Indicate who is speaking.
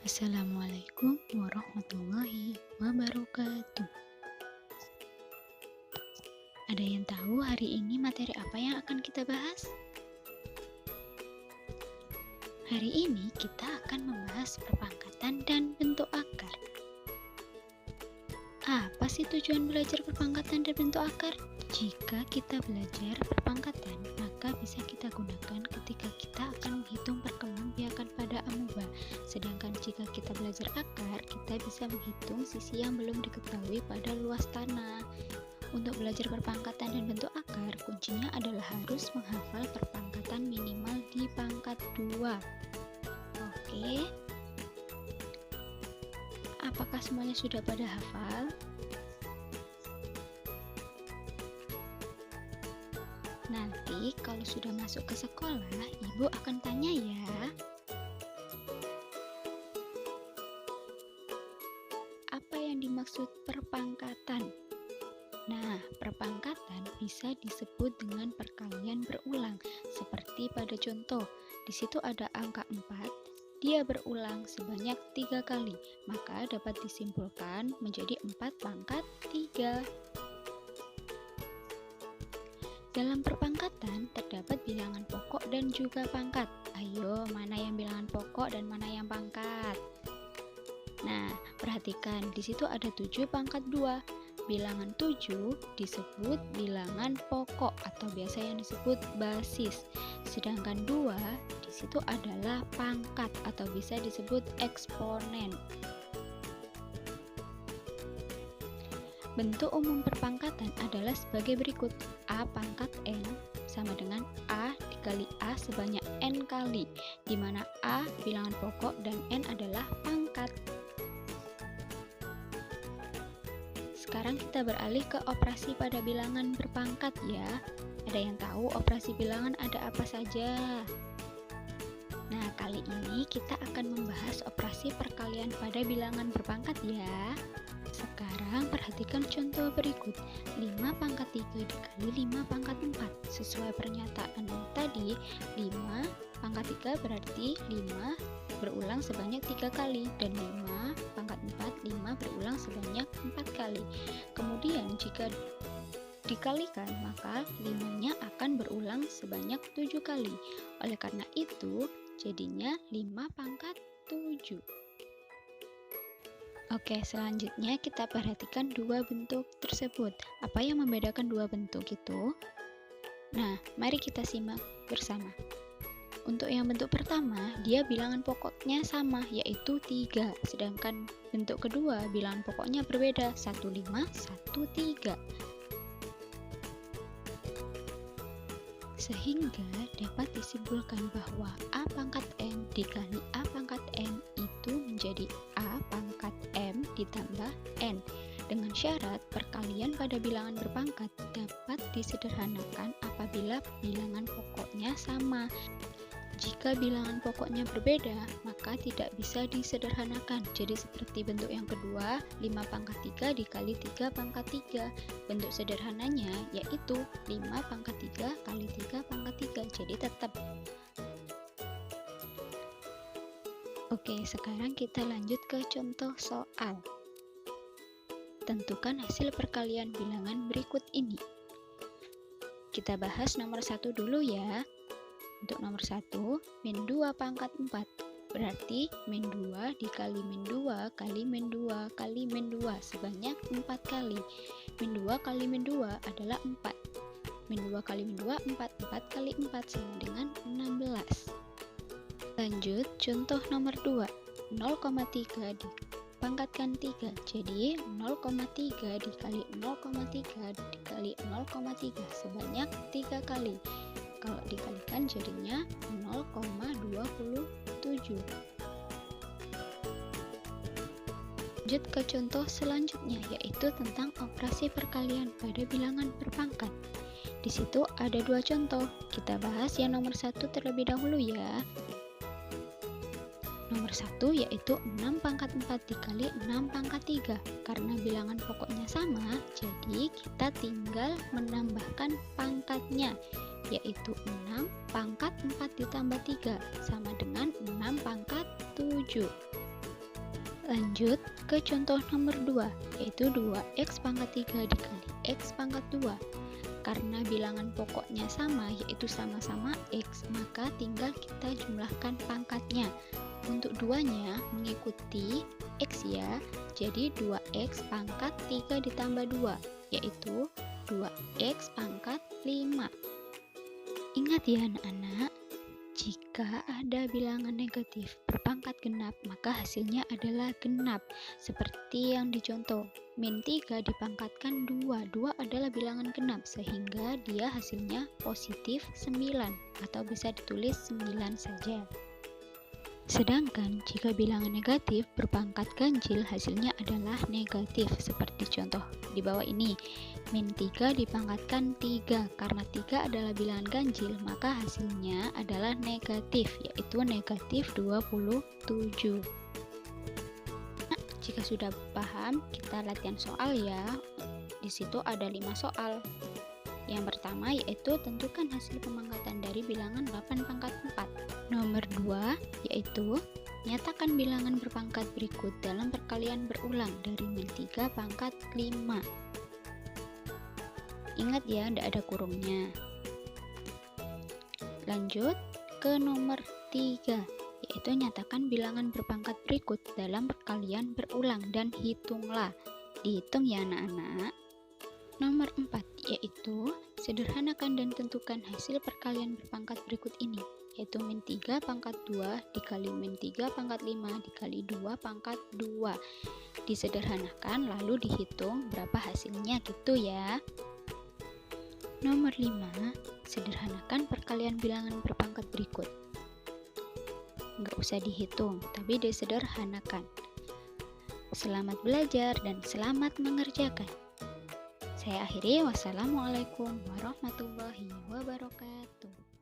Speaker 1: Assalamualaikum warahmatullahi wabarakatuh. Ada yang tahu hari ini materi apa yang akan kita bahas? Hari ini kita akan membahas perpangkatan dan bentuk akar. Apa sih tujuan belajar perpangkatan dan bentuk akar? Jika kita belajar perpangkatan, maka bisa kita gunakan ketika kita akan menghitung perkembangbiakan pada amoeba. Sedangkan jika kita belajar akar, kita bisa menghitung sisi yang belum diketahui pada luas tanah. Untuk belajar perpangkatan dan bentuk akar, kuncinya adalah harus menghafal perpangkatan minimal di pangkat 2. Oke. Apakah semuanya sudah pada hafal? Nanti kalau sudah masuk ke sekolah, ibu akan tanya ya. Apa yang dimaksud perpangkatan? Nah, perpangkatan bisa disebut dengan perkalian berulang, seperti pada contoh. Di situ ada angka 4, dia berulang sebanyak 3 kali, maka dapat disimpulkan menjadi 4 pangkat 3. Dalam perpangkatan terdapat bilangan pokok dan juga pangkat. Ayo, mana yang bilangan pokok dan mana yang pangkat? Nah, perhatikan, di situ ada 7 pangkat 2. Bilangan 7 disebut bilangan pokok atau biasa yang disebut basis. Sedangkan 2 di situ adalah pangkat atau bisa disebut eksponen. Bentuk umum perpangkatan adalah sebagai berikut. A pangkat N sama dengan A dikali A sebanyak N kali, di mana A bilangan pokok dan N adalah pangkat. Sekarang kita beralih ke operasi pada bilangan berpangkat ya. Ada yang tahu operasi bilangan ada apa saja? Nah, kali ini kita akan membahas operasi perkalian pada bilangan berpangkat ya. Sekarang perhatikan contoh berikut. 5 pangkat 3 dikali 5 pangkat 4. Sesuai pernyataan tadi, 5 pangkat 3 berarti 5 berulang sebanyak 3 kali, dan 5 pangkat 4, 5 berulang sebanyak 4 kali. Kemudian jika dikalikan, maka 5-nya akan berulang sebanyak 7 kali. Oleh karena itu, jadinya 5 pangkat 7. Oke, selanjutnya kita perhatikan dua bentuk tersebut. Apa yang membedakan dua bentuk itu? Nah, mari kita simak bersama. Untuk yang bentuk pertama, dia bilangan pokoknya sama, yaitu 3. Sedangkan bentuk kedua, bilangan pokoknya berbeda, 15, 13. Sehingga dapat disimpulkan bahwa A pangkat N dikali A pangkat N itu menjadi A pangkat M ditambah N. Dengan syarat perkalian pada bilangan berpangkat dapat disederhanakan apabila bilangan pokoknya sama. Jika bilangan pokoknya berbeda, maka tidak bisa disederhanakan. Jadi seperti bentuk yang kedua, 5 pangkat 3 dikali 3 pangkat 3. Bentuk sederhananya yaitu 5 pangkat 3 kali 3 pangkat 3. Jadi tetap. Oke, sekarang kita lanjut ke contoh soal. Tentukan hasil perkalian bilangan berikut ini. Kita bahas nomor 1 dulu ya. Untuk nomor 1, min 2 pangkat 4. Berarti min 2 dikali min 2 kali min 2 kali min 2 sebanyak 4 kali. Min 2 kali min 2 adalah 4. Min 2 kali min 2, 4. 4 kali 4 sama dengan 16. Lanjut, contoh nomor 2. 0,3 dipangkatkan 3. Jadi 0,3 dikali 0,3 dikali 0,3 sebanyak 3 kali. Kalau dikalikan jadinya 0,27. Lanjut ke contoh selanjutnya, yaitu tentang operasi perkalian pada bilangan berpangkat. Di situ ada dua contoh. Kita bahas yang nomor 1 terlebih dahulu ya. Nomor 1 yaitu 6 pangkat 4 dikali 6 pangkat 3. Karena bilangan pokoknya sama, jadi kita tinggal menambahkan pangkatnya, yaitu 6 pangkat 4 ditambah 3 sama dengan 6 pangkat 7. Lanjut ke contoh nomor 2, yaitu 2x pangkat 3 dikali x pangkat 2. Karena bilangan pokoknya sama, yaitu sama-sama x, maka tinggal kita jumlahkan pangkatnya. Untuk duanya mengikuti x ya, jadi 2x pangkat 3 ditambah 2, yaitu 2x pangkat 5. Ingat ya anak-anak, jika ada bilangan negatif berpangkat genap, maka hasilnya adalah genap. Seperti yang dicontoh, min 3 dipangkatkan 2. 2 adalah bilangan genap, sehingga dia hasilnya positif 9, atau bisa ditulis 9 saja. Sedangkan jika bilangan negatif berpangkat ganjil, hasilnya adalah negatif, seperti contoh di bawah ini. Min 3 dipangkatkan 3, karena 3 adalah bilangan ganjil, maka hasilnya adalah negatif, yaitu negatif 27. Nah, jika sudah paham, kita latihan soal ya. Di situ ada 5 soal. Yang pertama yaitu tentukan hasil pemangkatan dari bilangan 8 pangkat 4. Nomor 2 yaitu nyatakan bilangan berpangkat berikut dalam perkalian berulang dari min 3 pangkat 5. Ingat ya, tidak ada kurungnya. Lanjut ke nomor 3, yaitu nyatakan bilangan berpangkat berikut dalam perkalian berulang dan hitunglah. Dihitung ya anak-anak. Nomor 4 yaitu sederhanakan dan tentukan hasil perkalian berpangkat berikut ini, yaitu min 3 pangkat 2 dikali min 3 pangkat 5 dikali 2 pangkat 2. Disederhanakan lalu dihitung berapa hasilnya gitu ya. Nomor 5, sederhanakan perkalian bilangan berpangkat berikut. Nggak usah dihitung, tapi disederhanakan. Selamat belajar dan selamat mengerjakan. Saya akhiri, wassalamualaikum warahmatullahi wabarakatuh.